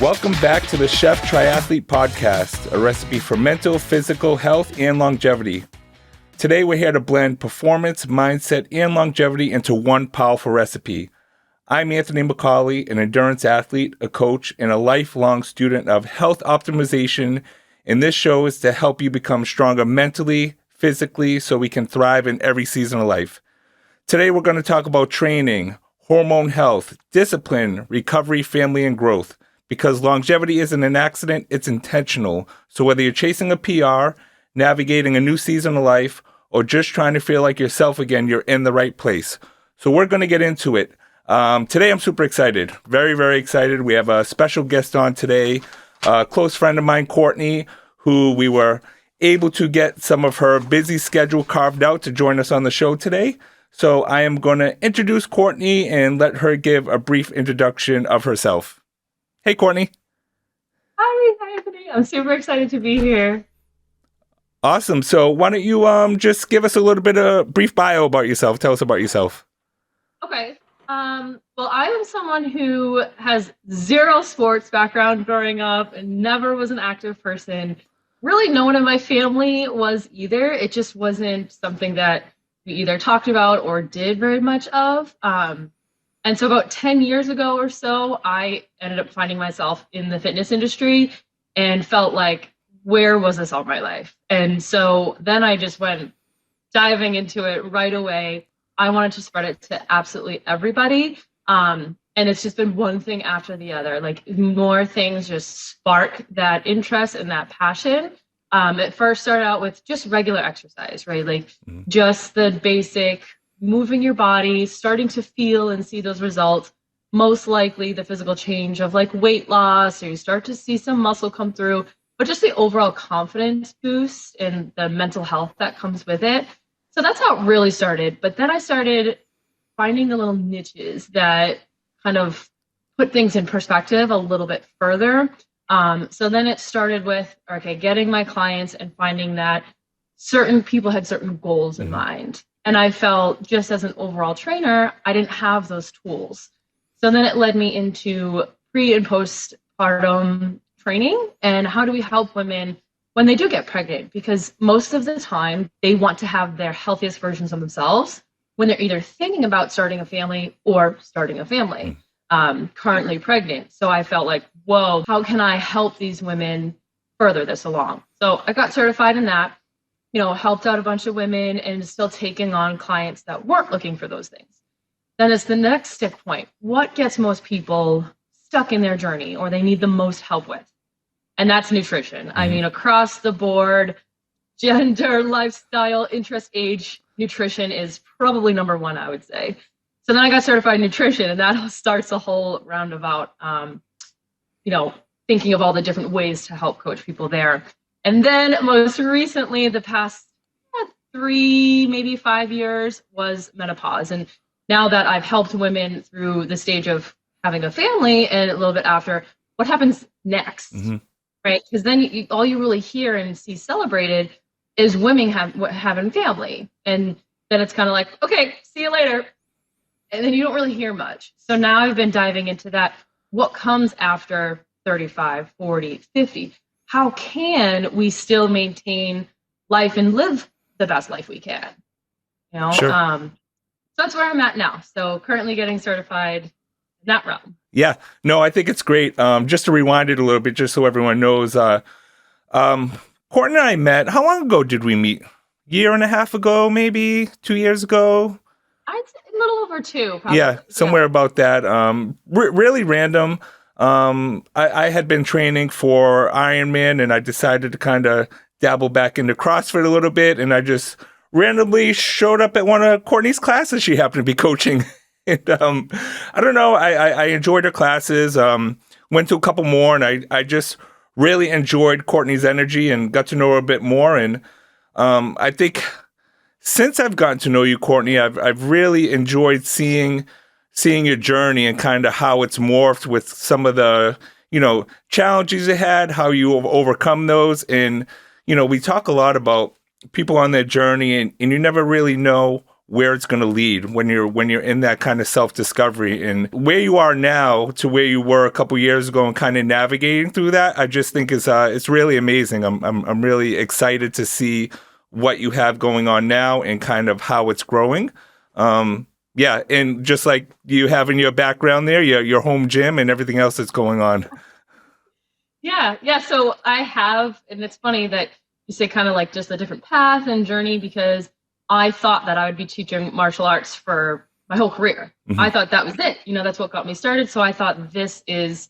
Welcome back to the Chef Triathlete Podcast, a recipe for mental, physical health, and longevity. Today, we're here to blend performance, mindset, and longevity into one powerful recipe. I'm Anthony McCauley, an endurance athlete, a coach, and a lifelong student of health optimization, and this show is to help you become stronger mentally, physically, so we can thrive in every season of life. Today, we're going to talk about training, hormone health, discipline, recovery, family, and growth. Because longevity isn't an accident, it's intentional. So whether you're chasing a PR, navigating a new season of life, or just trying to feel like yourself again, you're in the right place. So we're going to get into it. Today, I'm super excited. Very, very excited. We have a special guest on today, a close friend of mine, Courtney, who we were able to get some of her busy schedule carved out to join us on the show today. So I am going to introduce Courtney and let her give a brief introduction of herself. Hey, Courtney. Hi, Anthony. I'm super excited to be here. Awesome. So why don't you just give us a little bit of brief bio about yourself. Tell us about yourself. Okay. Well, I am someone who has zero sports background growing up and never was an active person. Really, no one in my family was either. It just wasn't something that we either talked about or did very much of. And so about 10 years ago or so, I ended up finding myself in the fitness industry and felt like, where was this all my life? And so then I just went diving into it right away. I wanted to spread it to absolutely everybody. And it's just been one thing after the other. Like more things just spark that interest and that passion. It first started out with just regular exercise, right? Like just the basic moving your body, starting to feel and see those results, most likely the physical change of like weight loss, or you start to see some muscle come through, but just the overall confidence boost and the mental health that comes with it. So that's how it really started. But then I started finding the little niches that kind of put things in perspective a little bit further. So then it started with, okay, getting my clients and finding that certain people had certain goals in mind. And I felt just as an overall trainer, I didn't have those tools. So then it led me into pre and postpartum training. And how do we help women when they do get pregnant? Because most of the time they want to have their healthiest versions of themselves when they're either thinking about starting a family or starting a family, currently pregnant. So I felt like, whoa, how can I help these women further this along? So I got certified in that. Helped out a bunch of women and still taking on clients that weren't looking for those things. Then it's the next stick point. What gets most people stuck in their journey or they need the most help with? And that's nutrition. I mean, across the board, gender, lifestyle, interest, age, nutrition is probably number one, I would say. So then I got certified in nutrition, and that starts a whole roundabout, thinking of all the different ways to help coach people there. And then most recently, the past 3, maybe 5 years was menopause. And now that I've helped women through the stage of having a family and a little bit after, what happens next, right? Because then all you really hear and see celebrated is women having family. And then it's kind of like, okay, see you later. And then you don't really hear much. So now I've been diving into that. What comes after 35, 40, 50? How can we still maintain life and live the best life we can? Sure. So that's where I'm at now. So currently getting certified in that realm. Yeah, no, I think it's great. Just to rewind it a little bit, just so everyone knows, Courtney and I met, how long ago did we meet? Year and a half ago, maybe 2 years ago? I'd say a little over 2, probably. Yeah, somewhere about that. Really random. I had been training for Ironman, and I decided to kind of dabble back into CrossFit a little bit, and I just randomly showed up at one of Courtney's classes she happened to be coaching. And I don't know, I enjoyed her classes, went to a couple more, and I just really enjoyed Courtney's energy and got to know her a bit more. And I think since I've gotten to know you, Courtney, I've really enjoyed seeing your journey and kind of how it's morphed with some of the, challenges you had, how you have overcome those. And, we talk a lot about people on their journey and you never really know where it's going to lead when you're in that kind of self-discovery, and where you are now to where you were a couple years ago and kind of navigating through that. I just think it's really amazing. I'm really excited to see what you have going on now and kind of how it's growing. Yeah, and just like you have in your background there, your home gym and everything else that's going on. Yeah. So I have, and it's funny that you say kind of like just a different path and journey, because I thought that I would be teaching martial arts for my whole career. Mm-hmm. I thought that was it. That's what got me started. So I thought this is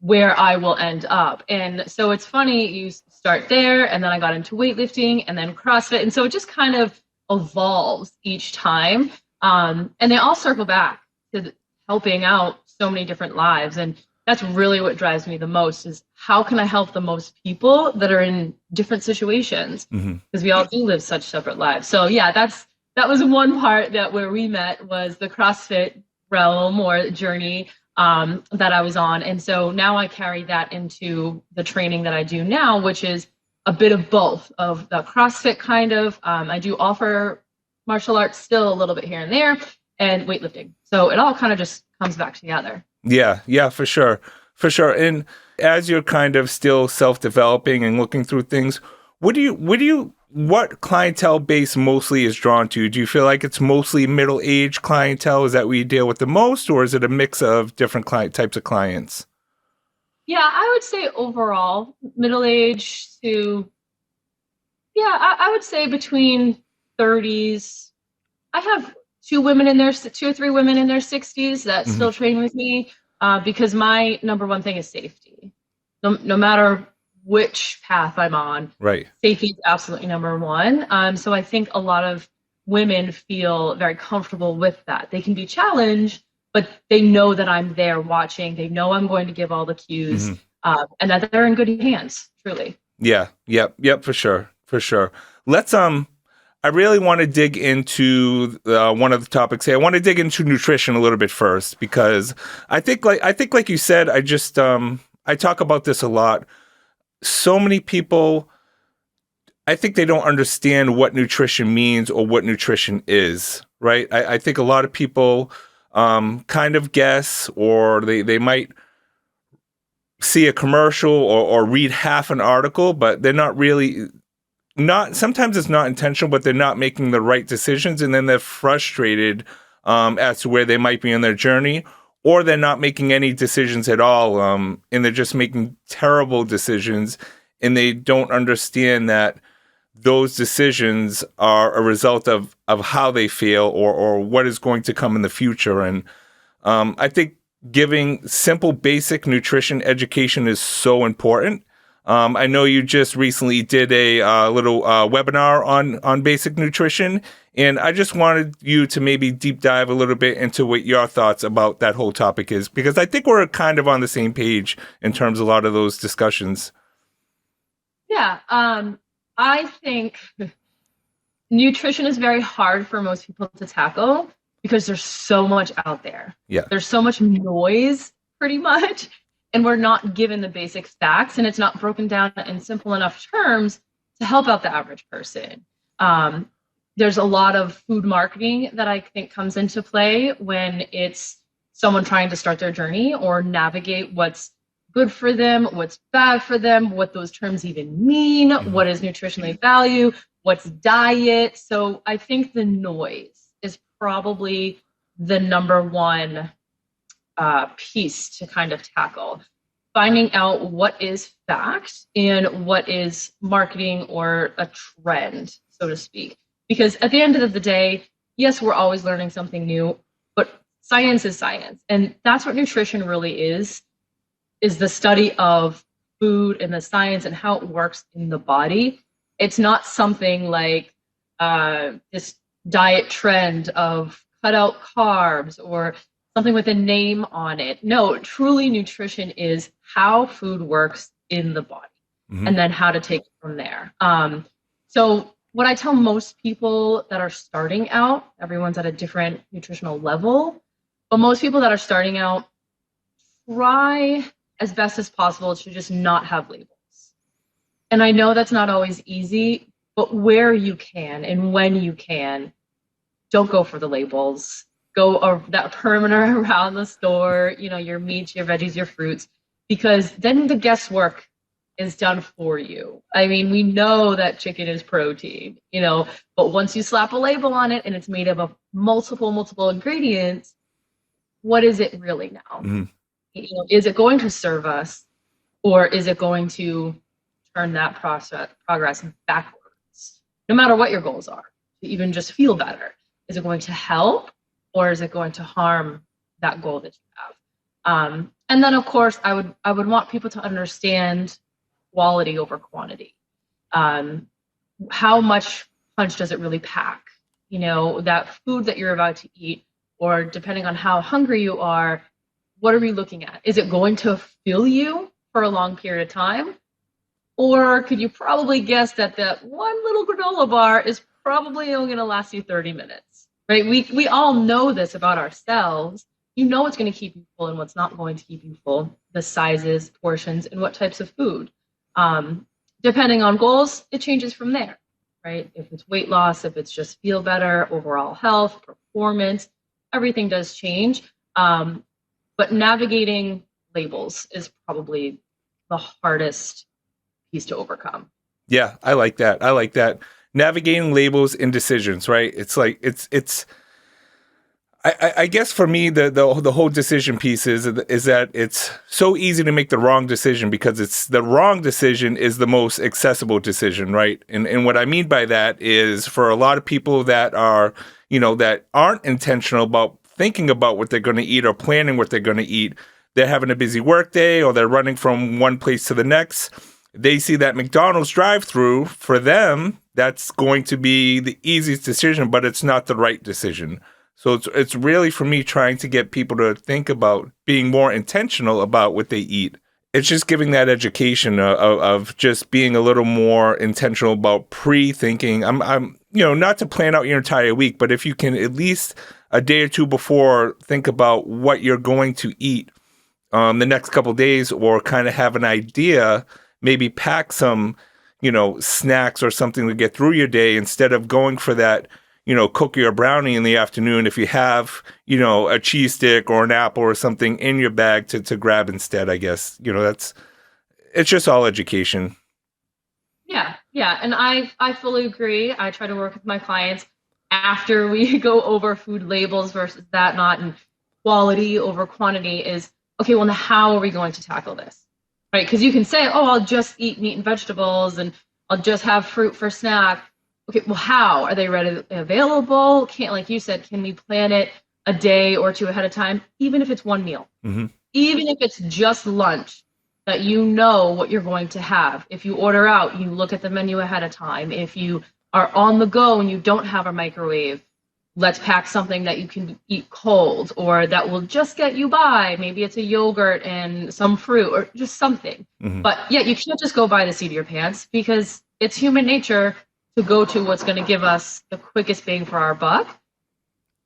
where I will end up. And so it's funny, you start there, and then I got into weightlifting and then CrossFit. And so it just kind of evolves each time. And they all circle back to helping out so many different lives. And that's really what drives me the most, is how can I help the most people that are in different situations? Because we all do live such separate lives. So yeah, that was one part that where we met, was the CrossFit realm or journey that I was on. And so now I carry that into the training that I do now, which is a bit of both of the CrossFit kind of. I do offer martial arts still a little bit here and there, and weightlifting. So it all kind of just comes back together. Yeah, for sure. And as you're kind of still self-developing and looking through things, what clientele base mostly is drawn to? Do you feel like it's mostly middle-aged clientele? Is that what you deal with the most, or is it a mix of different types of clients? Yeah, I would say overall middle-aged to, I would say between 30s. I have two or three women in their 60s that still train with me, because my number one thing is safety. No matter which path I'm on, right? Safety is absolutely number one. So I think a lot of women feel very comfortable with that. They can be challenged, but they know that I'm there watching. They know I'm going to give all the cues, and that they're in good hands, truly. Yeah, for sure. Let's I really want to dig into one of the topics here. I want to dig into nutrition a little bit first, because I think like you said, I talk about this a lot. So many people, I think they don't understand what nutrition means or what nutrition is, right? I think a lot of people kind of guess, or they might see a commercial or read half an article, but they're sometimes it's not intentional, but they're not making the right decisions, and then they're frustrated as to where they might be in their journey, or they're not making any decisions at all, and they're just making terrible decisions, and they don't understand that those decisions are a result of how they feel or what is going to come in the future. And I think giving simple, basic nutrition education is so important. I know you just recently did a little webinar on basic nutrition, and I just wanted you to maybe deep dive a little bit into what your thoughts about that whole topic is, because I think we're kind of on the same page in terms of a lot of those discussions. Yeah, I think nutrition is very hard for most people to tackle because there's so much out there. Yeah, there's so much noise, pretty much. And we're not given the basic facts, and it's not broken down in simple enough terms to help out the average person. There's a lot of food marketing that I think comes into play when it's someone trying to start their journey or navigate what's good for them, what's bad for them, what those terms even mean, what is nutritionally value, what's diet. So I think the noise is probably the number one piece to kind of tackle. Finding out what is fact and what is marketing or a trend, so to speak. Because at the end of the day, yes, we're always learning something new, but science is science. And that's what nutrition really is the study of food and the science and how it works in the body. It's not something like this diet trend of cut out carbs or something with a name on it. No, truly nutrition is how food works in the body, and then how to take it from there. So what I tell most people that are starting out, everyone's at a different nutritional level, but most people that are starting out try as best as possible to just not have labels. And I know that's not always easy, but where you can and when you can, don't go for the labels. Go that perimeter around the store, your meats, your veggies, your fruits, because then the guesswork is done for you. I mean, we know that chicken is protein, but once you slap a label on it and it's made up of multiple ingredients, what is it really now? Mm-hmm. Is it going to serve us, or is it going to turn that progress backwards? No matter what your goals are, to even just feel better. Is it going to help, or is it going to harm that goal that you have? And then, of course, I would want people to understand quality over quantity. How much punch does it really pack? That food that you're about to eat, or depending on how hungry you are, what are we looking at? Is it going to fill you for a long period of time? Or could you probably guess that that one little granola bar is probably only going to last you 30 minutes, right? We all know this about ourselves. What's going to keep you full and what's not going to keep you full, the sizes, portions, and what types of food. Depending on goals, it changes from there, right? If it's weight loss, if it's just feel better, overall health, performance, everything does change. But navigating labels is probably the hardest piece to overcome. Yeah, I like that. Navigating labels and decisions, right? It's like I guess for me the whole decision piece is that it's so easy to make the wrong decision because it's the wrong decision is the most accessible decision, right? And what I mean by that is for a lot of people that are, that aren't intentional about thinking about what they're going to eat or planning what they're going to eat, they're having a busy work day or they're running from one place to the next. They see that McDonald's drive-through, for them, that's going to be the easiest decision, but it's not the right decision. So it's really, for me, trying to get people to think about being more intentional about what they eat. It's just giving that education of just being a little more intentional about pre-thinking. I'm not to plan out your entire week, but if you can at least a day or two before think about what you're going to eat the next couple of days, or kind of have an idea, maybe pack some, snacks or something to get through your day instead of going for that, cookie or brownie in the afternoon. If you have, a cheese stick or an apple or something in your bag to grab instead, I guess, it's just all education. Yeah. And I fully agree. I try to work with my clients after we go over food labels versus that not, and quality over quantity is, okay, well, now how are we going to tackle this? Right? Because you can say, I'll just eat meat and vegetables and I'll just have fruit for snack. Okay, well, how? Are they readily available? Like you said, can we plan it a day or two ahead of time, even if it's one meal? Mm-hmm. Even if it's just lunch, that you know what you're going to have. If you order out, you look at the menu ahead of time. If you are on the go and you don't have a microwave, let's pack something that you can eat cold or that will just get you by. Maybe it's a yogurt and some fruit or just something. Mm-hmm. But yeah, you can't just go by the seat of your pants because it's human nature to go to what's going to give us the quickest bang for our buck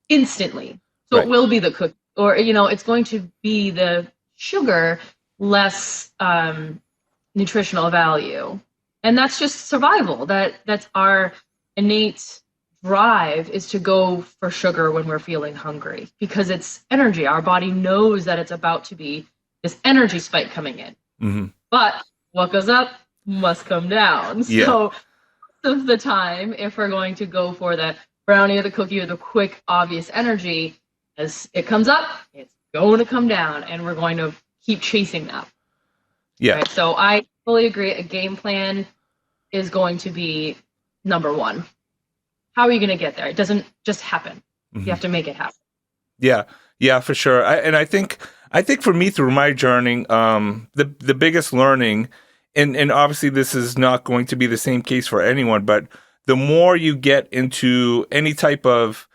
instantly. So Right. It will be the cookie, or, it's going to be the sugar, less nutritional value. And that's just survival. That's our innate drive, is to go for sugar when we're feeling hungry because it's energy. Our body knows that it's about to be this energy spike coming in. Mm-hmm. But what goes up must come down. Yeah. So most of the time, if we're going to go for the brownie or the cookie or the quick, obvious energy, as it comes up, it's going to come down, and we're going to keep chasing that. Yeah. Right? So I fully agree. A game plan is going to be number one. How are you going to get there? It doesn't just happen. Mm-hmm. You have to make it happen. Yeah, for sure. I think for me, through my journey, the biggest learning, and obviously this is not going to be the same case for anyone, but the more you get into any type of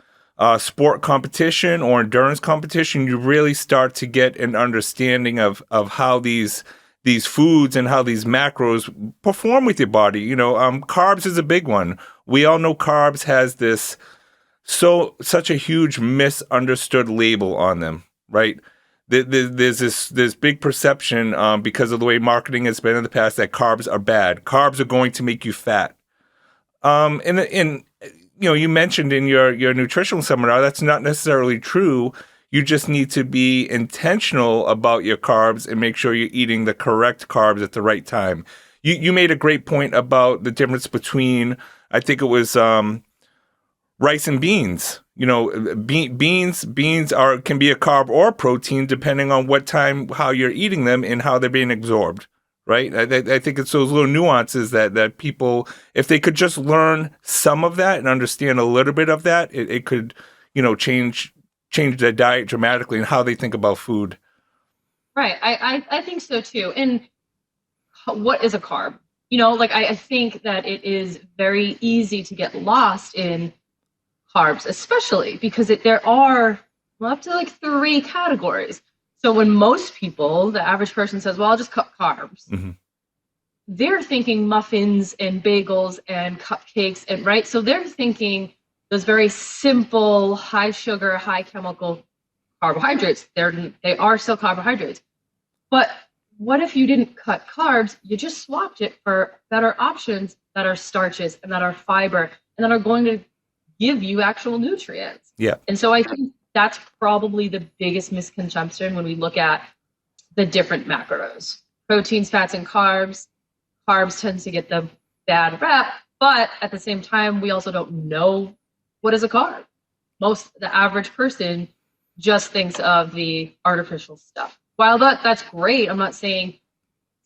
sport competition or endurance competition, you really start to get an understanding of how these foods and how these macros perform with your body. Carbs is a big one. We all know carbs has such a huge misunderstood label on them, right? There's this big perception because of the way marketing has been in the past that carbs are bad. Carbs are going to make you fat. In you mentioned in your nutritional seminar, that's not necessarily true. You just need to be intentional about your carbs and make sure you're eating the correct carbs at the right time. You made a great point about the difference between, I think it was rice and beans. Beans can be a carb or a protein depending on what time, how you're eating them, and how they're being absorbed. Right? I think it's those little nuances that people, if they could just learn some of that and understand a little bit of that, it could, change their diet dramatically and how they think about food. Right. I think so too. And what is a carb? I think that it is very easy to get lost in carbs, especially because there are up to 3 categories. So when most people, the average person says, well, I'll just cut carbs, they're thinking muffins and bagels and cupcakes, and right? So they're thinking those very simple, high sugar, high chemical carbohydrates. They are still carbohydrates. But what if you didn't cut carbs? You just swapped it for better options that are starches and that are fiber and that are going to give you actual nutrients. Yeah. And so I think that's probably the biggest misconception when we look at the different macros. Proteins, fats, and carbs. Carbs tend to get the bad rep, but at the same time, we also don't know what is a carb. The average person just thinks of the artificial stuff. While that's great, I'm not saying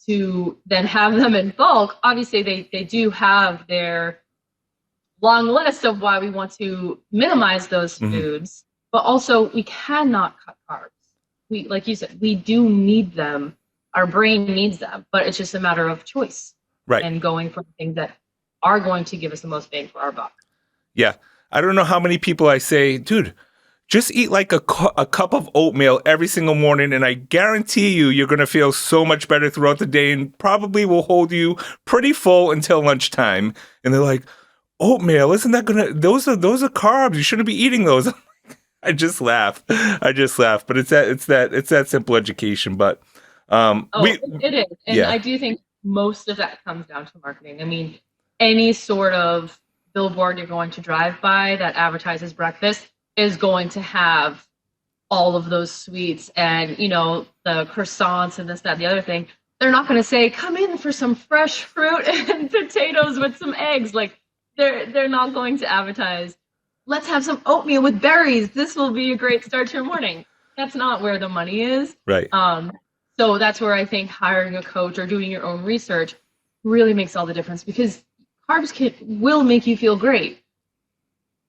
to then have them in bulk. Obviously, they do have their long list of why we want to minimize those foods. But also, we cannot cut carbs. Like you said, we do need them. Our brain needs them, but it's just a matter of choice. Right. And going for things that are going to give us the most bang for our buck. Yeah. I don't know how many people I say, dude, just eat a cup of oatmeal every single morning, and I guarantee you're going to feel so much better throughout the day and probably will hold you pretty full until lunchtime. And they're like, oatmeal, isn't that those are carbs. You shouldn't be eating those. I just laugh. But it's that simple education. But it is. And yeah. I do think most of that comes down to marketing. I mean, any sort of billboard you're going to drive by that advertises breakfast is going to have all of those sweets and, the croissants and this, that, and the other thing. They're not going to say, come in for some fresh fruit and potatoes with some eggs. They're not going to advertise, let's have some oatmeal with berries. This will be a great start to your morning. That's not where the money is. Right. So that's where I think hiring a coach or doing your own research really makes all the difference, because carbs will make you feel great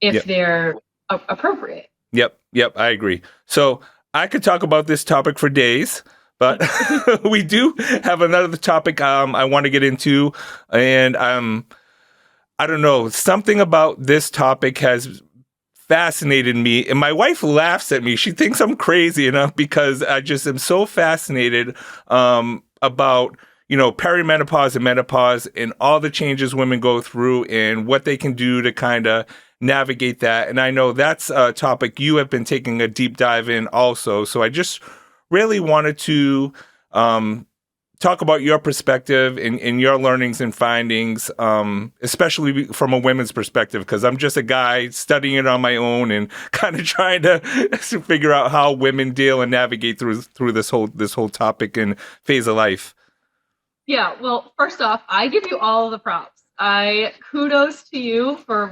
if they're appropriate. Yep. I agree. So I could talk about this topic for days, but we do have another topic I want to get into, and I don't know, something about this topic has fascinated me, and my wife laughs at me. She thinks I'm crazy enough because I just am so fascinated about perimenopause and menopause and all the changes women go through and what they can do to kind of navigate that. And I know that's a topic you have been taking a deep dive in also. So I just really wanted to talk about your perspective and your learnings and findings, especially from a women's perspective, because I'm just a guy studying it on my own and kind of trying to figure out how women deal and navigate through this whole topic and phase of life. Yeah, well, first off, I give you all the props. Kudos to you for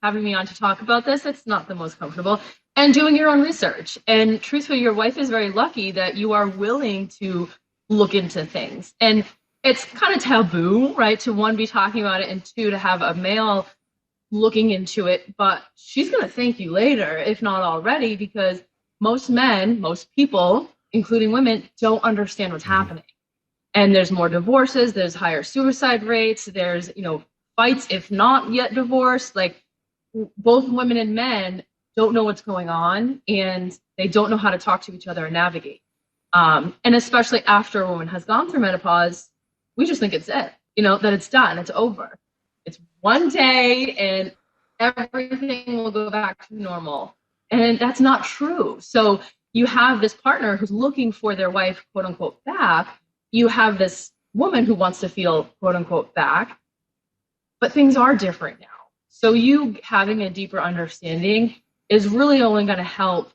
having me on to talk about this. It's not the most comfortable, and doing your own research. And truthfully, your wife is very lucky that you are willing to look into things. And it's kind of taboo, right, to one, be talking about it, and two, to have a male looking into it. But she's going to thank you later, if not already, because most people, including women, don't understand what's happening. And there's more divorces, there's higher suicide rates, there's, fights, if not yet divorced. Both women and men don't know what's going on, and they don't know how to talk to each other and navigate. And especially after a woman has gone through menopause, we just think it's it, that it's done, it's over. It's one day and everything will go back to normal. And that's not true. So you have this partner who's looking for their wife, quote unquote, back. You have this woman who wants to feel, quote unquote, back. but things are different now. So you having a deeper understanding is really only going to help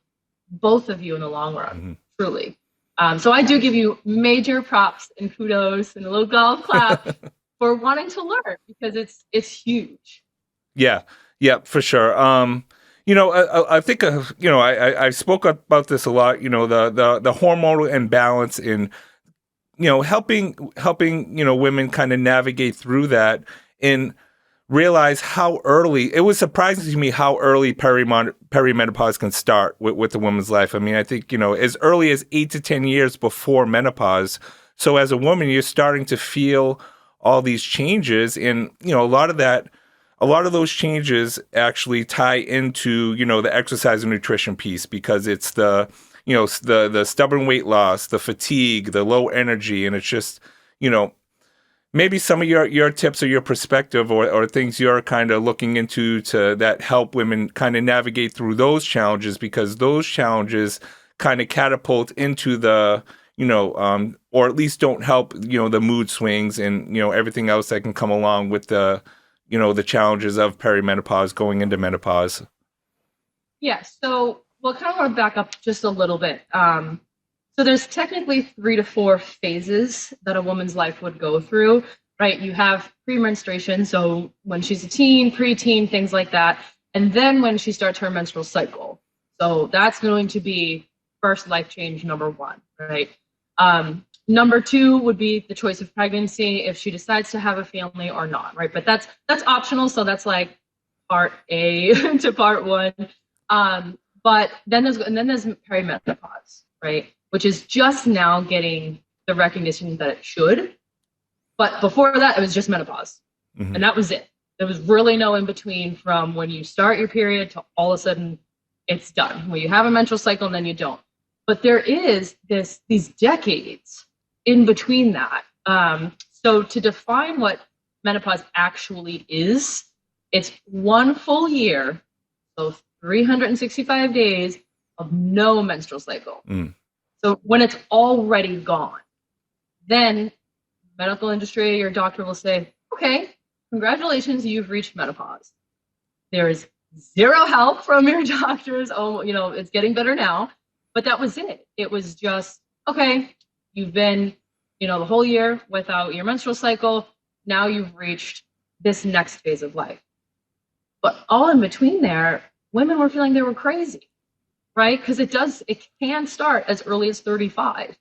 both of you in the long run, truly. So I do give you major props and kudos and a little golf clap for wanting to learn, because it's huge. Yeah, for sure. I think I spoke about this a lot. The hormonal imbalance in helping women kind of navigate through that and realize how early. It was surprising to me how early perimenopause can start with a woman's life. I mean, I think as early as 8 to 10 years before menopause. So as a woman, you're starting to feel all these changes, and a lot of those changes actually tie into, the exercise and nutrition piece, because it's the stubborn weight loss, the fatigue, the low energy. And it's just, maybe some of your tips or your perspective or things you're kind of looking into that help women kind of navigate through those challenges, because those challenges kind of catapult into the, or at least don't help, the mood swings and, everything else that can come along with the challenges of perimenopause going into menopause. Yeah, so we'll kind of want to back up just a little bit. So there's technically 3 to 4 phases that a woman's life would go through, right? You have pre-menstruation, so when she's a teen, preteen, things like that. And then when she starts her menstrual cycle. So that's going to be first life change number 1, right? Number 2 would be the choice of pregnancy, if she decides to have a family or not, right? But that's optional, so that's like part A to part 1. But then there's perimenopause, right? Which is just now getting the recognition that it should. But before that, it was just menopause. And that was it. There was really no in between from when you start your period to all of a sudden it's done. When you have a menstrual cycle and then you don't. But there is these decades in between that. So to define what menopause actually is, it's 1 full year, so 365 days of no menstrual cycle. So when it's already gone, then medical industry, your doctor will say, okay, congratulations, you've reached menopause. There is zero help from your doctors. Oh, it's getting better now. But that was it. It was just, okay, you've been, the whole year without your menstrual cycle. Now you've reached this next phase of life. But all in between there, women were feeling they were crazy, right? Because it can start as early as 35,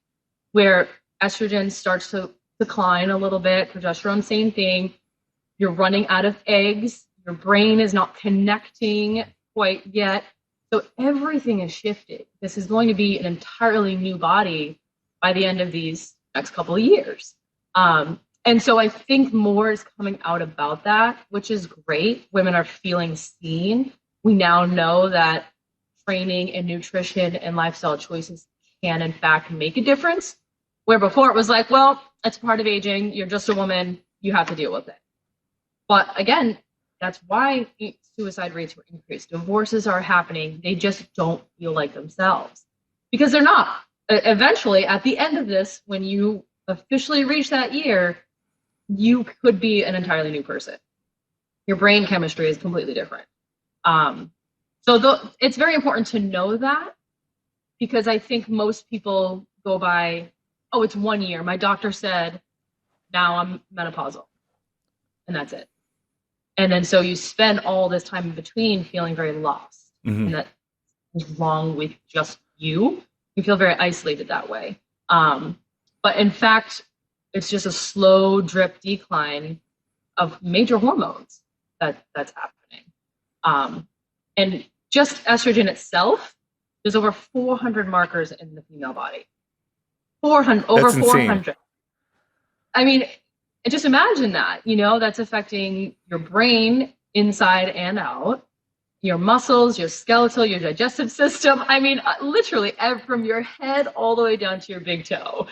where estrogen starts to decline a little bit, progesterone, same thing. You're running out of eggs. Your brain is not connecting quite yet. So everything is shifted. This is going to be an entirely new body by the end of these next couple of years. And so I think more is coming out about that, which is great. Women are feeling seen. We now know that training and nutrition and lifestyle choices can, in fact, make a difference. Where before it was like, well, it's part of aging. You're just a woman. You have to deal with it. But again, that's why suicide rates were increased. Divorces are happening. They just don't feel like themselves because they're not. Eventually, at the end of this, when you officially reach that year, you could be an entirely new person. Your brain chemistry is completely different. So it's very important to know that, because I think most people go by, oh, it's 1 year. My doctor said, now I'm menopausal. And that's it. And then so you spend all this time in between feeling very lost. And that is wrong with just you. You feel very isolated that way. But in fact, it's just a slow drip decline of major hormones that's happening. And just estrogen itself, there's over 400 markers in the female body. 400, over 400. I mean, just imagine that, that's affecting your brain inside and out, your muscles, your skeletal, your digestive system. I mean, literally from your head all the way down to your big toe,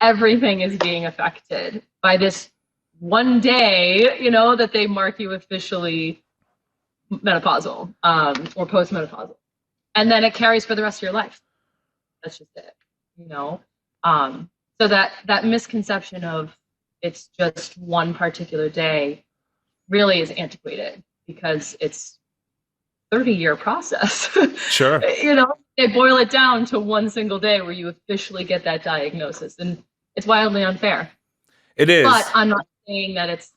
everything is being affected by this one day, that they mark you officially menopausal or postmenopausal. And then it carries for the rest of your life. That's just it, So that misconception of it's just one particular day really is antiquated because it's 30-year process. Sure. They boil it down to one single day where you officially get that diagnosis, and it's wildly unfair. It is. But I'm not saying that it's,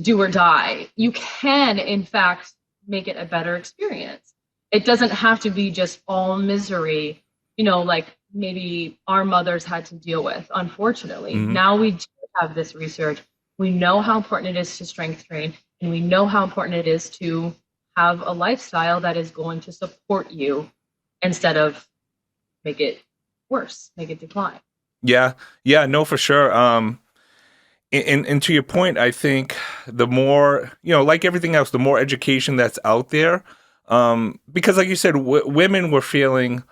do or die. You can, in fact, make it a better experience. It doesn't have to be just all misery, like maybe our mothers had to deal with, unfortunately. Mm-hmm. Now we do have this research. We know how important it is to strength train, and we know how important it is to have a lifestyle that is going to support you instead of make it worse, make it decline. Yeah, no, for sure. And to your point, I think the more, like everything else, the more education that's out there, because like you said, women were feeling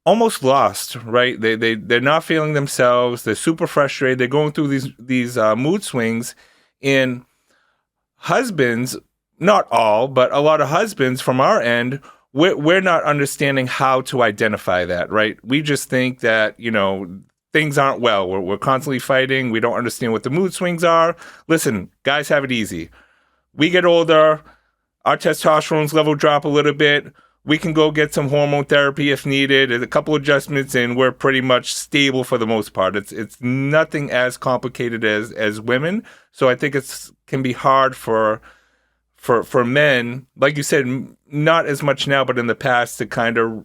almost lost, right? They're not feeling themselves. They're super frustrated. They're going through these mood swings. And husbands, not all, but a lot of husbands from our end, we're not understanding how to identify that, right? We just think that, things aren't well. We're constantly fighting. We don't understand what the mood swings are. Listen, guys have it easy. We get older. Our testosterone level drop a little bit. We can go get some hormone therapy if needed, and a couple adjustments, and we're pretty much stable for the most part. It's nothing as complicated as women. So I think can be hard for men, like you said, not as much now, but in the past, to kind of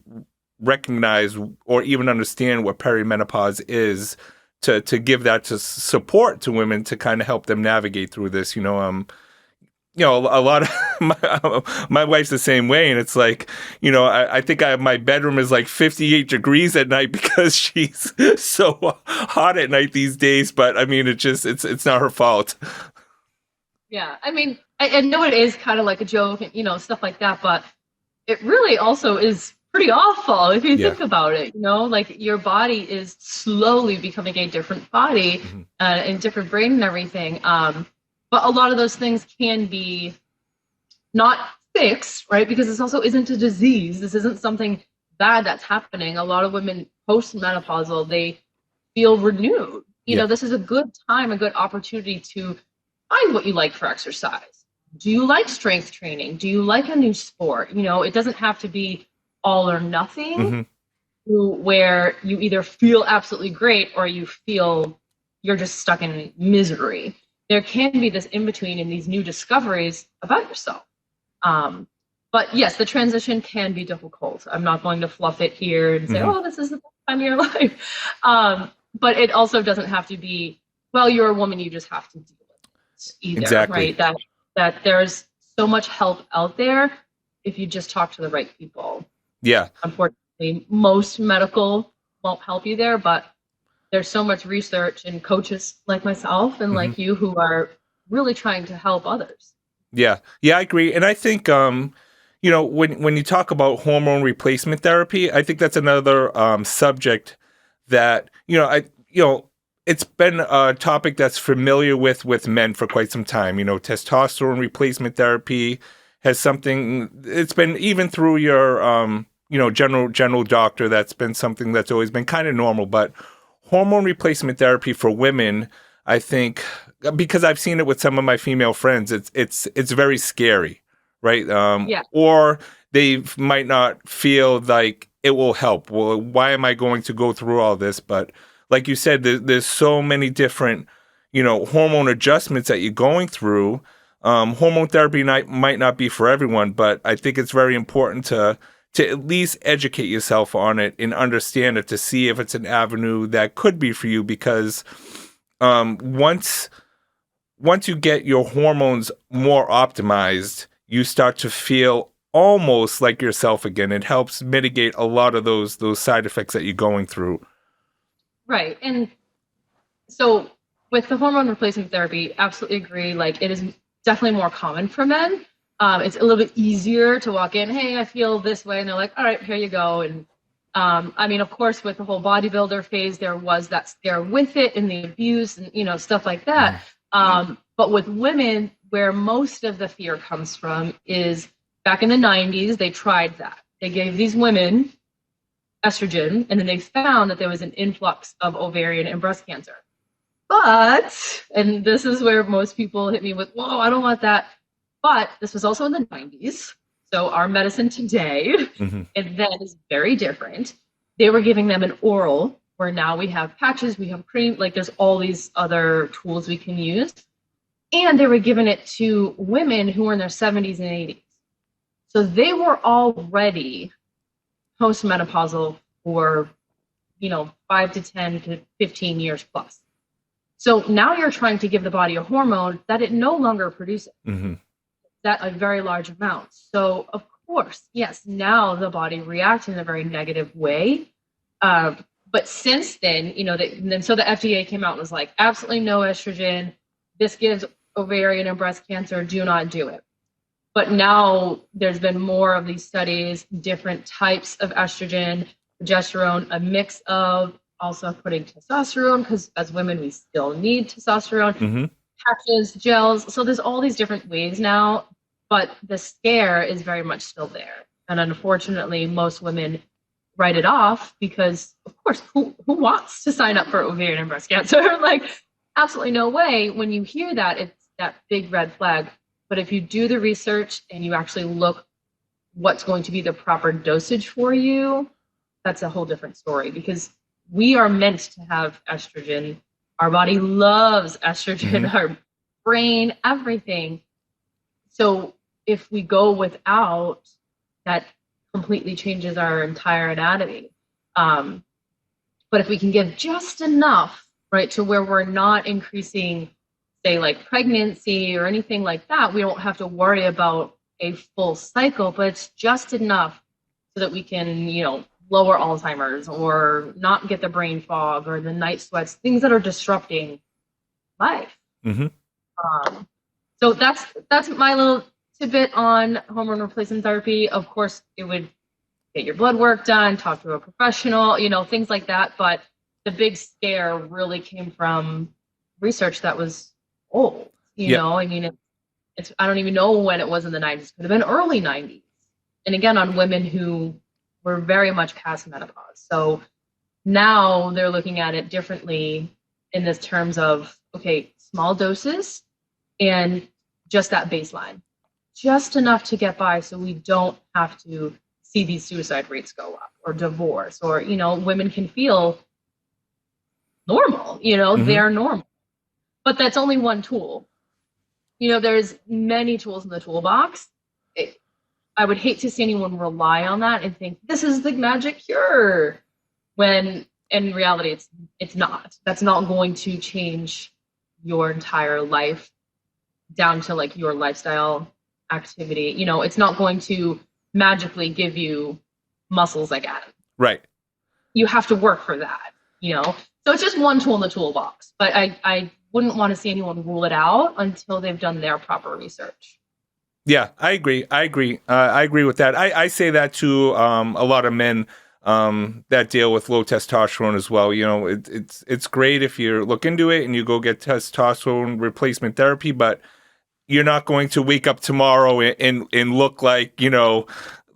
recognize or even understand what perimenopause is, to give that to support to women to kind of help them navigate through this. A lot of my wife's the same way, and it's like, I think my bedroom is like 58 degrees at night because she's so hot at night these days. But I mean, it's not her fault. Yeah, I mean, I know it is kind of like a joke, and stuff like that, but it really also is pretty awful if you think about it. Like your body is slowly becoming a different body, and different brain and everything. But a lot of those things can be not fixed, right? Because this also isn't a disease. This isn't something bad that's happening. A lot of women post-menopausal, they feel renewed. This is a good time, a good opportunity to find what you like for exercise. Do you like strength training? Do you like a new sport? It doesn't have to be all or nothing, where you either feel absolutely great or you feel you're just stuck in misery. There can be this in-between and these new discoveries about yourself. But yes, the transition can be difficult. I'm not going to fluff it here and say, this is the best time of your life. But it also doesn't have to be, well, you're a woman, you just have to deal with it either, exactly. Right? That there's so much help out there if you just talk to the right people. Yeah. Unfortunately, most medical won't help you there, but there's so much research and coaches like myself and like you who are really trying to help others. Yeah, I agree. And I think, when you talk about hormone replacement therapy, I think that's another subject that, it's been a topic that's familiar with men for quite some time. Testosterone replacement therapy has something, it's been even through your, general doctor, that's been something that's always been kind of normal. But hormone replacement therapy for women, I think, because I've seen it with some of my female friends, it's very scary, right? Or they might not feel like it will help. Well, why am I going to go through all this? But like you said, there's so many different, hormone adjustments that you're going through. Hormone therapy might not be for everyone, but I think it's very important to at least educate yourself on it and understand it to see if it's an avenue that could be for you. Because once you get your hormones more optimized, you start to feel almost like yourself again. It helps mitigate a lot of those side effects that you're going through. Right. And so with the hormone replacement therapy, absolutely agree. Like it is definitely more common for men. It's a little bit easier to walk in, hey, I feel this way. And they're like, all right, here you go. And of course, with the whole bodybuilder phase, there was that scare with it and the abuse and, stuff like that. But with women, where most of the fear comes from is back in the 90s, they tried that. They gave these women estrogen, and then they found that there was an influx of ovarian and breast cancer. But, and this is where most people hit me with, whoa, I don't want that. But this was also in the 90s. So our medicine today, and then is very different. They were giving them an oral, where now we have patches, we have cream, like there's all these other tools we can use. And they were giving it to women who were in their 70s and 80s. So they were already postmenopausal for, 5 to 10 to 15 years plus. So now you're trying to give the body a hormone that it no longer produces. That a very large amount. So of course, yes, now the body reacts in a very negative way. But since then, so the FDA came out and was like, absolutely no estrogen. This gives ovarian and breast cancer. Do not do it. But now there's been more of these studies, different types of estrogen, progesterone, a mix of also putting testosterone, because as women, we still need testosterone, patches, gels. So there's all these different ways now, but the scare is very much still there. And unfortunately, most women write it off because, of course, who wants to sign up for ovarian and breast cancer? Like, absolutely no way. When you hear that, it's that big red flag. But if you do the research and you actually look what's going to be the proper dosage for you, that's a whole different story, because we are meant to have estrogen. Our body loves estrogen, our brain, everything. So if we go without, that completely changes our entire anatomy. But if we can give just enough, right, to where we're not increasing, say, like pregnancy or anything like that, we don't have to worry about a full cycle, but it's just enough so that we can, lower Alzheimer's or not get the brain fog or the night sweats, things that are disrupting life. So that's my little tidbit on hormone replacement therapy. Of course, it would get your blood work done, talk to a professional, things like that. But the big scare really came from research that was old. I mean, it's I don't even know when it was in the 90s. Could have been early 90s. And again, on women who were very much past menopause. So now they're looking at it differently in this terms of, okay, small doses and just that baseline, just enough to get by so we don't have to see these suicide rates go up or divorce, or, women can feel normal, they're normal. But that's only one tool. There's many tools in the toolbox. I would hate to see anyone rely on that and think this is the magic cure, when in reality it's not. That's not going to change your entire life down to like your lifestyle activity. It's not going to magically give you muscles again. Right. You have to work for that, So it's just one tool in the toolbox. But I wouldn't want to see anyone rule it out until they've done their proper research. Yeah, I agree. I agree with that. I say that to a lot of men that deal with low testosterone as well. It's great if you look into it and you go get testosterone replacement therapy, but you're not going to wake up tomorrow and look like,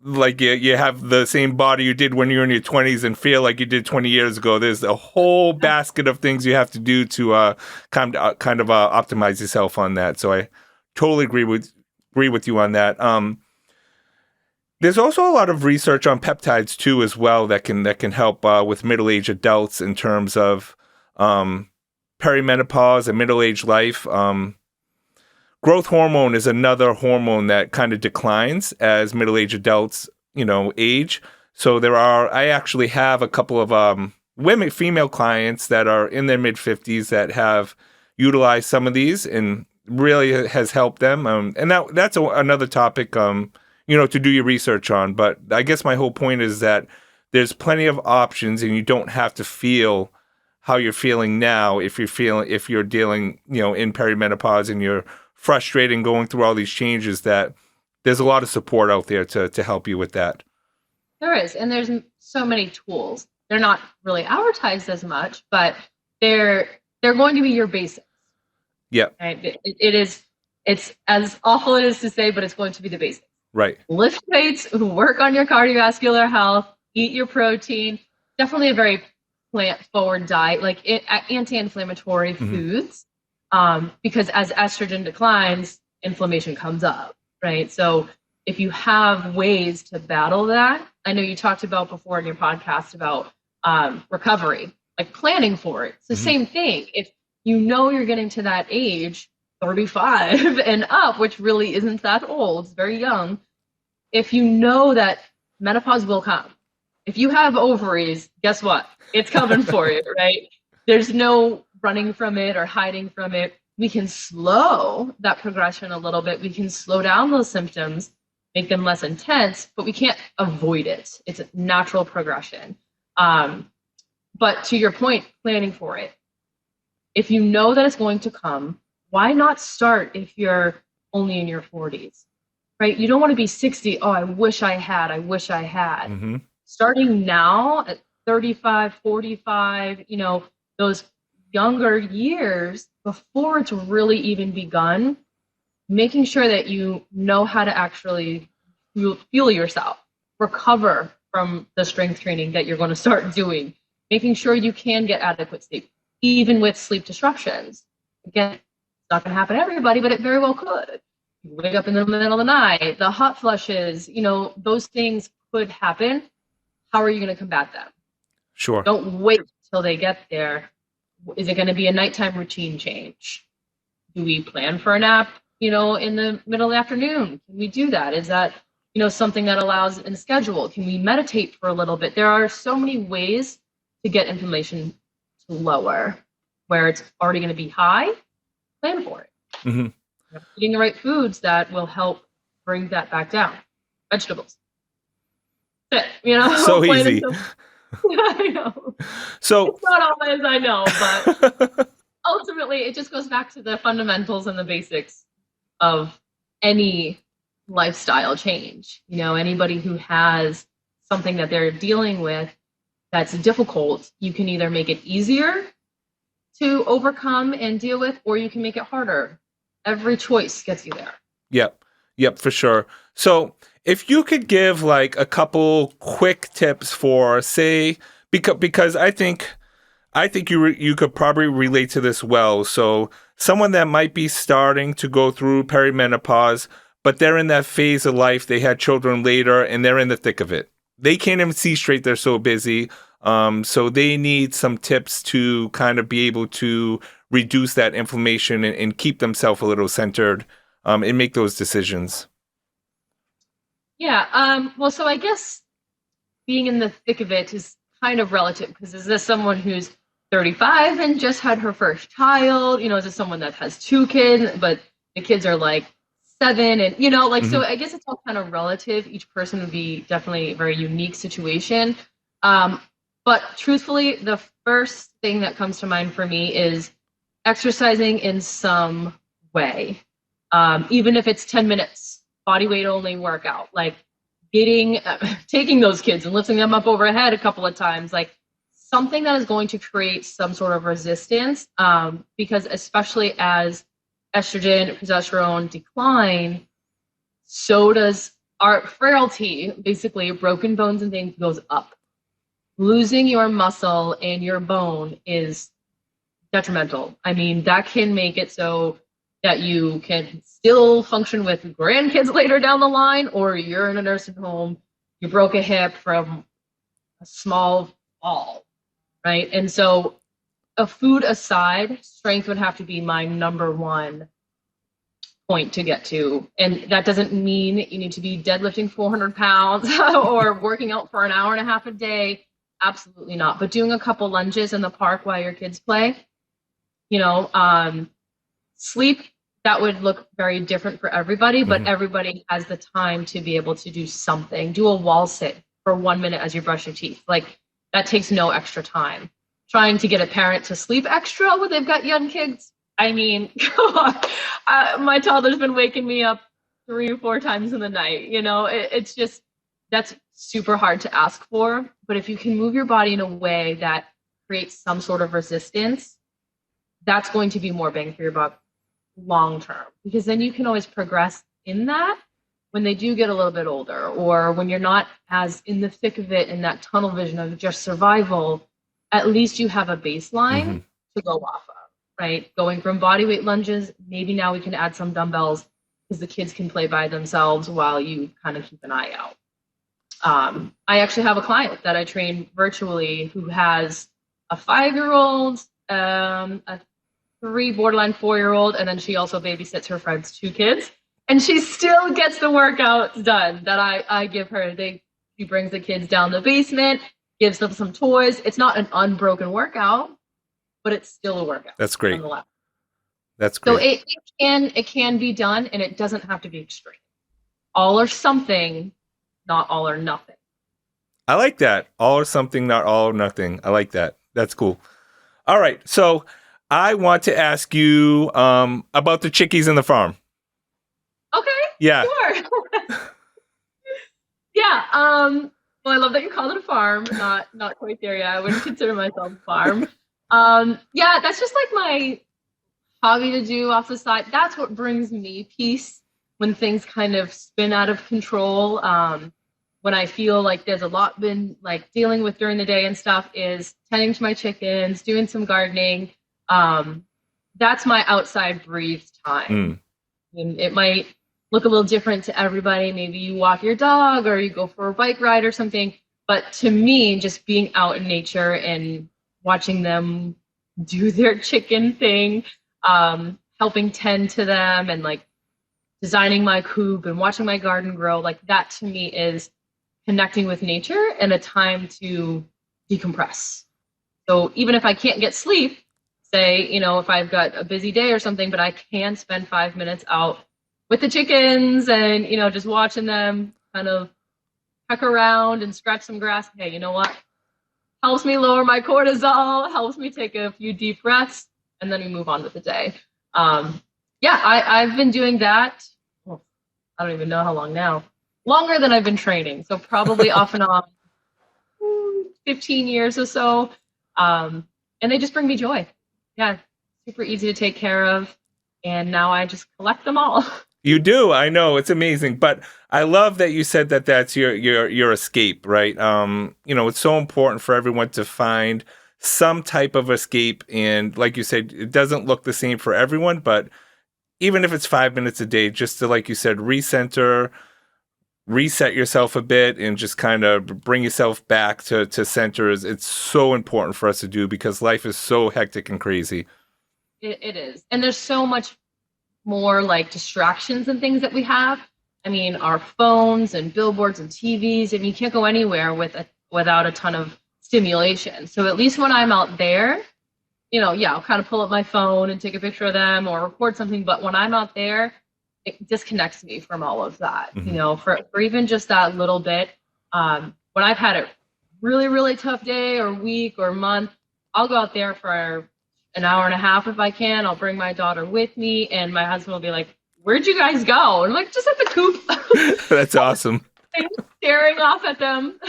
like you have the same body you did when you were in your 20s and feel like you did 20 years ago. There's a whole basket of things you have to do to kind of optimize yourself on that. So I totally agree with you on that. There's also a lot of research on peptides too, as well, that can help with middle-aged adults in terms of perimenopause and middle-aged life. Growth hormone is another hormone that kind of declines as middle-aged adults, age. So I actually have a couple of female clients that are in their mid-50s that have utilized some of these and really has helped them. And that's another topic, to do your research on. But I guess my whole point is that there's plenty of options and you don't have to feel how you're feeling now if you're dealing, in perimenopause and you're frustrated and going through all these changes, that there's a lot of support out there to help you with that. There is. And there's so many tools. They're not really advertised as much, but they're going to be your basics. Yeah. Right? It's as awful it is to say, but it's going to be the basics. Right. Lift weights, work on your cardiovascular health, eat your protein. Definitely a very plant forward diet, like anti-inflammatory foods, because as estrogen declines, inflammation comes up, right? So if you have ways to battle that, I know you talked about before in your podcast about recovery, like planning for it. It's the same thing. If you know you're getting to that age, 35 and up, which really isn't that old, it's very young. If you know that menopause will come, if you have ovaries, guess what? It's coming for you, right? There's no running from it or hiding from it. We can slow that progression a little bit. We can slow down those symptoms, make them less intense, but we can't avoid it. It's a natural progression. But to your point, planning for it. If you know that it's going to come, why not start if you're only in your 40s, right? You don't want to be 60. Oh, I wish I had. Starting now at 35, 45, those younger years before it's really even begun, making sure that you know how to actually fuel yourself, recover from the strength training that you're going to start doing, making sure you can get adequate sleep, even with sleep disruptions. Again, it's not going to happen to everybody, but it very well could. You wake up in the middle of the night, the hot flushes, those things could happen. How are you going to combat them? Sure. Don't wait till they get there. Is it going to be a nighttime routine change? Do we plan for a nap, in the middle of the afternoon? Can we do that? Is that, something that allows in schedule? Can we meditate for a little bit? There are so many ways to get inflammation to lower. Where it's already going to be high, plan for it. Eating the right foods that will help bring that back down. Vegetables. So easy. I know. So it's not always, I know, but ultimately it just goes back to the fundamentals and the basics of any lifestyle change. Anybody who has something that they're dealing with that's difficult, you can either make it easier to overcome and deal with, or you can make it harder. Every choice gets you there. Yep, for sure. So if you could give like a couple quick tips for, say, because I think you could probably relate to this well. So someone that might be starting to go through perimenopause, but they're in that phase of life, they had children later, and they're in the thick of it. They can't even see straight, they're so busy. So they need some tips to kind of be able to reduce that inflammation and keep themselves a little centered and make those decisions. Yeah. Well, so I guess being in the thick of it is kind of relative, because is this someone who's 35 and just had her first child? Is this someone that has 2 kids, but the kids are like 7 and, so I guess it's all kind of relative. Each person would be definitely a very unique situation. But truthfully, the first thing that comes to mind for me is exercising in some way. Even if it's 10 minutes, body weight only workout, like taking those kids and lifting them up overhead a couple of times, like something that is going to create some sort of resistance. Because especially as estrogen, progesterone decline, so does our frailty, basically broken bones and things, goes up. Losing your muscle and your bone is detrimental. I mean, that can make it so that you can still function with grandkids later down the line, or you're in a nursing home, you broke a hip from a small fall, right? And so a food aside, strength would have to be my number one point to get to. And that doesn't mean that you need to be deadlifting 400 pounds or working out for an hour and a half a day. Absolutely not. But doing a couple lunges in the park while your kids play, sleep, that would look very different for everybody, but everybody has the time to be able to do something. Do a wall sit for 1 minute as you brush your teeth. Like, that takes no extra time. Trying to get a parent to sleep extra when they've got young kids, I mean, come on. My toddler's been waking me up 3 or 4 times in the night. It's just, that's super hard to ask for. But if you can move your body in a way that creates some sort of resistance, that's going to be more bang for your buck long term, because then you can always progress in that when they do get a little bit older, or when you're not as in the thick of it in that tunnel vision of just survival. at least you have a baseline to go off of, right? Going from body weight lunges, maybe now we can add some dumbbells because the kids can play by themselves while you kind of keep an eye out. I actually have a client that I train virtually who has a 5-year-old, a 3 borderline 4-year-old, and then she also babysits her friend's 2 kids, and she still gets the workouts done that I give her. She brings the kids down the basement, gives them some toys. It's not an unbroken workout, but it's still a workout. That's great. That's great. So it can be done, and it doesn't have to be extreme. All or something, not all or nothing. I like that. All or something, not all or nothing. I like that. That's cool. All right. So I want to ask you about the chickies in the farm. Okay. Yeah. Sure. Yeah. Well, I love that you called it a farm. Not quite there yet. I wouldn't consider myself a farm. Yeah, that's just like my hobby to do off the side. That's what brings me peace when things kind of spin out of control. When I feel like there's a lot been like dealing with during the day and stuff, is tending to my chickens, doing some gardening. That's my outside breathe time. And it might look a little different to everybody. Maybe you walk your dog or you go for a bike ride or something. But to me, just being out in nature and watching them do their chicken thing, helping tend to them and like designing my coop and watching my garden grow, like that to me is connecting with nature and a time to decompress. So even if I can't get sleep, say, if I've got a busy day or something, but I can spend 5 minutes out with the chickens and, just watching them kind of peck around and scratch some grass. Hey, you know what? Helps me lower my cortisol, helps me take a few deep breaths, and then we move on with the day. Yeah, I've been doing that. Well, I don't even know how long now. Longer than I've been training. So probably off and on 15 years or so. And they just bring me joy. Yeah, super easy to take care of. And now I just collect them all. You do. I know. It's amazing. But I love that you said that that's your escape, right? It's so important for everyone to find some type of escape. And like you said, it doesn't look the same for everyone, but even if it's 5 minutes a day, just to, like you said, recenter, reset yourself a bit and just kind of bring yourself back to center, it's so important for us to do because life is so hectic and crazy. It is. And there's so much more like distractions and things that we have. I mean, our phones and billboards and TVs, you can't go anywhere without a ton of stimulation. So at least when I'm out there, I'll kind of pull up my phone and take a picture of them or record something. But when I'm out there, it disconnects me from all of that, for even just that little bit. When I've had a really, really tough day or week or month, I'll go out there for an hour and a half if I can. I'll bring my daughter with me, and my husband will be like, "Where'd you guys go?" And I'm like, "Just at the coop." That's awesome. Staring off at them.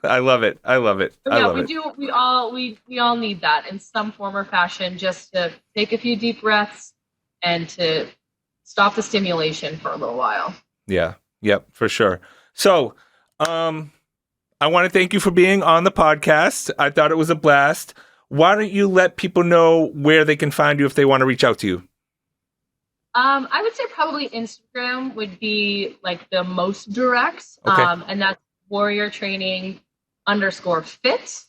I love it. We all need that in some form or fashion, just to take a few deep breaths and to stop the stimulation for a little while. Yeah. Yep, for sure. So, I want to thank you for being on the podcast. I thought it was a blast. Why don't you let people know where they can find you if they want to reach out to you? I would say probably Instagram would be like the most direct. Okay. And that's warriortraining_fit.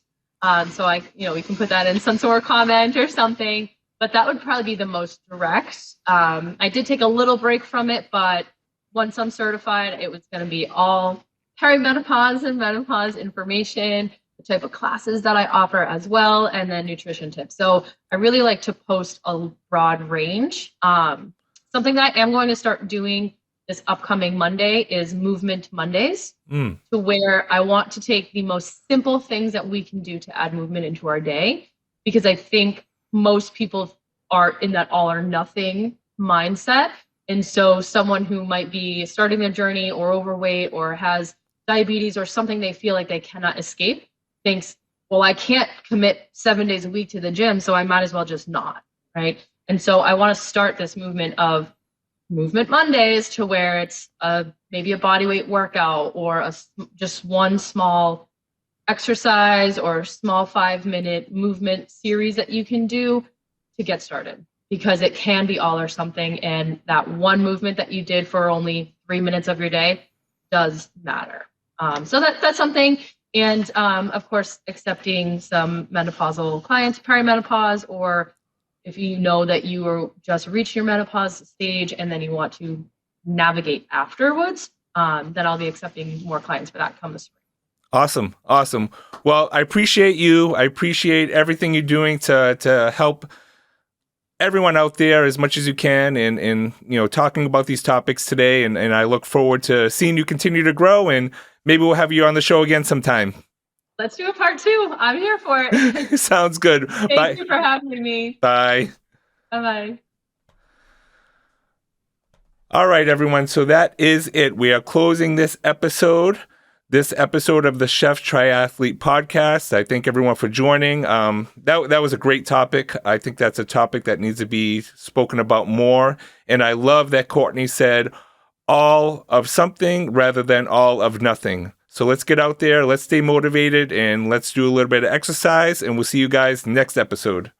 So we can put that in some sort of comment or something, but that would probably be the most direct. I did take a little break from it, but once I'm certified, it was going to be all perimenopause and menopause information, the type of classes that I offer as well, and then nutrition tips. So I really like to post a broad range. Something that I am going to start doing this upcoming Monday is Movement Mondays, to where I want to take the most simple things that we can do to add movement into our day, because I think most people are in that all or nothing mindset. And so someone who might be starting their journey or overweight or has diabetes or something they feel like they cannot escape thinks, well, I can't commit 7 days a week to the gym, so I might as well just not, right? And so I want to start this movement of Movement Mondays to where it's maybe a body weight workout or just one small exercise or small 5-minute movement series that you can do to get started, because it can be all or something. And that one movement that you did for only 3 minutes of your day does matter. So that's something. And of course, accepting some menopausal clients, perimenopause, or if you know that you are just reached your menopause stage and then you want to navigate afterwards, then I'll be accepting more clients for that come this spring. Awesome. Well, I appreciate you. I appreciate everything you're doing to help everyone out there as much as you can, and talking about these topics today. And I look forward to seeing you continue to grow, and maybe we'll have you on the show again sometime. Let's do a part 2. I'm here for it. Sounds good. Thank you for having me. Bye. Bye-bye. All right, everyone. So that is it. We are closing this episode of the Chef Triathlete Podcast. I thank everyone for joining. That was a great topic. I think that's a topic that needs to be spoken about more. And I love that Courtney said all of something rather than all of nothing. So let's get out there, let's stay motivated, and let's do a little bit of exercise, and we'll see you guys next episode.